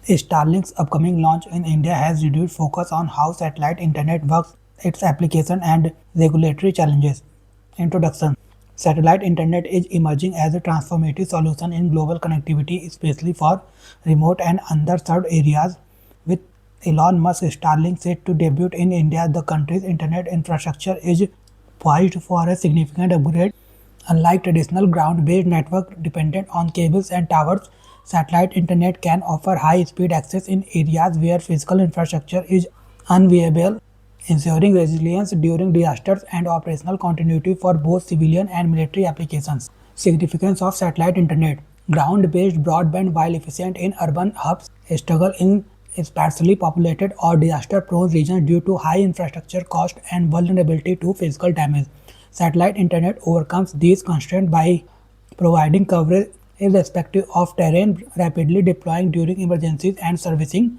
Starlink's upcoming launch in India has reduced focus on how satellite internet works, its application, and regulatory challenges. Introduction. Satellite internet is emerging as a transformative solution in global connectivity, especially for remote and underserved areas. With Elon Musk Starlink set to debut in India, the country's internet infrastructure is poised for a significant upgrade. Unlike traditional ground-based network dependent on cables and towers, satellite internet can offer high-speed access in areas where physical infrastructure is unviable, ensuring resilience during disasters and operational continuity for both civilian and military applications. Significance of satellite internet. Ground-based broadband, while efficient in urban hubs, struggle in sparsely populated or disaster-prone regions due to high infrastructure cost and vulnerability to physical damage. Satellite internet overcomes these constraints by providing coverage irrespective of terrain, rapidly deploying during emergencies, and servicing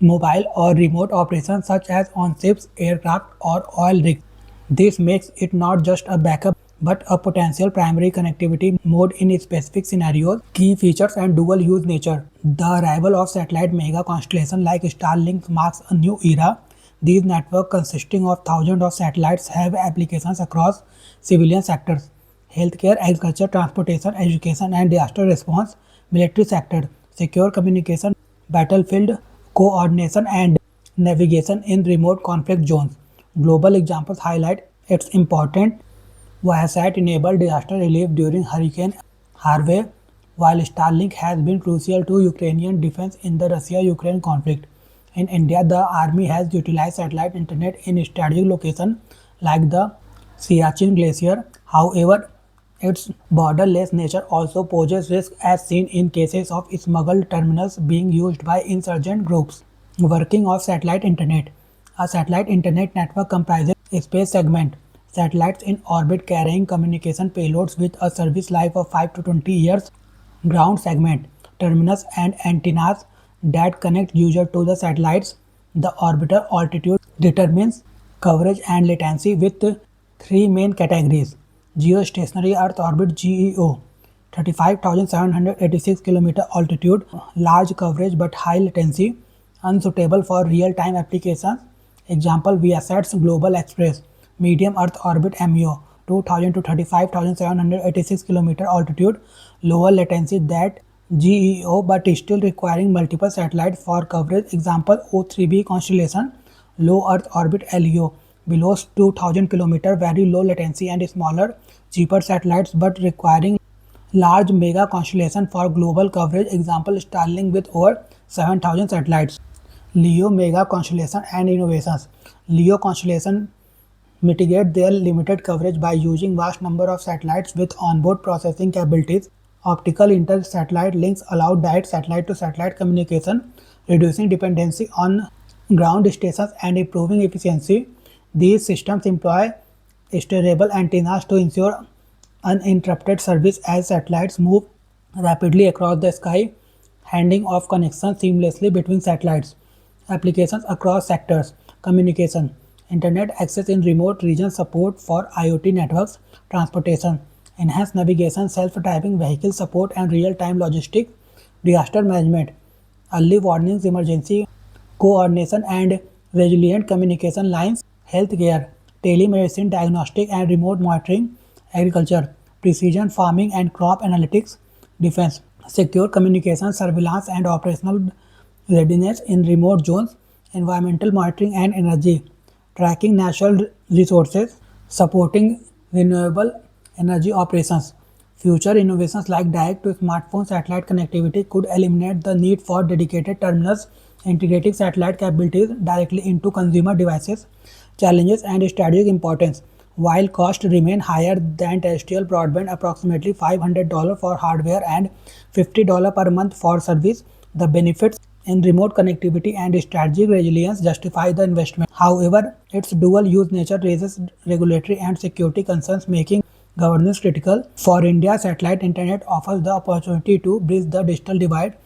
mobile or remote operations such as on ships, aircraft, or oil rigs. This makes it not just a backup but a potential primary connectivity mode in specific scenarios. Key features and dual use nature. The arrival of satellite mega constellation like Starlink marks a new era. These networks, consisting of thousands of satellites, have applications across civilian sectors: healthcare, agriculture, transportation, education, and disaster response; military sector, secure communication, battlefield coordination, and navigation in remote conflict zones. Global examples highlight its importance. Viasat enabled disaster relief during Hurricane Harvey, while Starlink has been crucial to Ukrainian defense in the Russia-Ukraine conflict. In India, the army has utilized satellite internet in strategic locations like the Siachen Glacier. However, its borderless nature also poses risk, as seen in cases of smuggled terminals being used by insurgent groups. Working of satellite internet. A satellite internet network comprises a space segment, satellites in orbit carrying communication payloads with a service life of 5 to 20 years; ground segment, terminus and antennas that connect user to the satellites. The orbital altitude determines coverage and latency with three main categories: geostationary Earth orbit (GEO), 35,786 km altitude, large coverage but high latency, unsuitable for real-time applications. Example: Viasat's Global Express. Medium Earth orbit (MEO), 2,000 to 35,786 km altitude, lower latency than GEO but still requiring multiple satellites for coverage. Example: O3b constellation. Low Earth orbit (LEO), below 2,000 km, very low latency and smaller, cheaper satellites but requiring large mega constellation for global coverage. Example: Starlink with over 7,000 satellites. LEO mega constellation and innovations. LEO constellation mitigate their limited coverage by using vast number of satellites with onboard processing capabilities. Optical inter-satellite links allow direct satellite-to-satellite communication, reducing dependency on ground stations and improving efficiency. These systems employ steerable antennas to ensure uninterrupted service as satellites move rapidly across the sky, handing off connections seamlessly between satellites. Applications across sectors. Communication, internet access in remote regions, support for IoT networks, transportation, enhanced navigation, self-driving vehicle support, and real-time logistics. Disaster management, early warnings, emergency coordination, and resilient communication lines. Healthcare, telemedicine, diagnostic, and remote monitoring. Agriculture, precision farming and crop analytics. Defense, secure communication, surveillance, and operational readiness in remote zones. Environmental monitoring and energy, tracking natural resources, supporting renewable energy operations. Future innovations like direct-to-smartphone satellite connectivity could eliminate the need for dedicated terminals, integrating satellite capabilities directly into consumer devices. Challenges and strategic importance. While costs remain higher than terrestrial broadband, approximately $500 for hardware and $50 per month for service, the benefits in remote connectivity and strategic resilience justify the investment. However, its dual-use nature raises regulatory and security concerns, making governance critical. For India, satellite internet offers the opportunity to bridge the digital divide,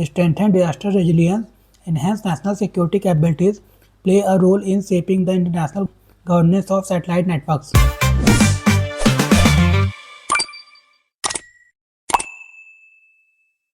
strengthen disaster resilience, enhance national security capabilities, play a role in shaping the international governance of satellite networks.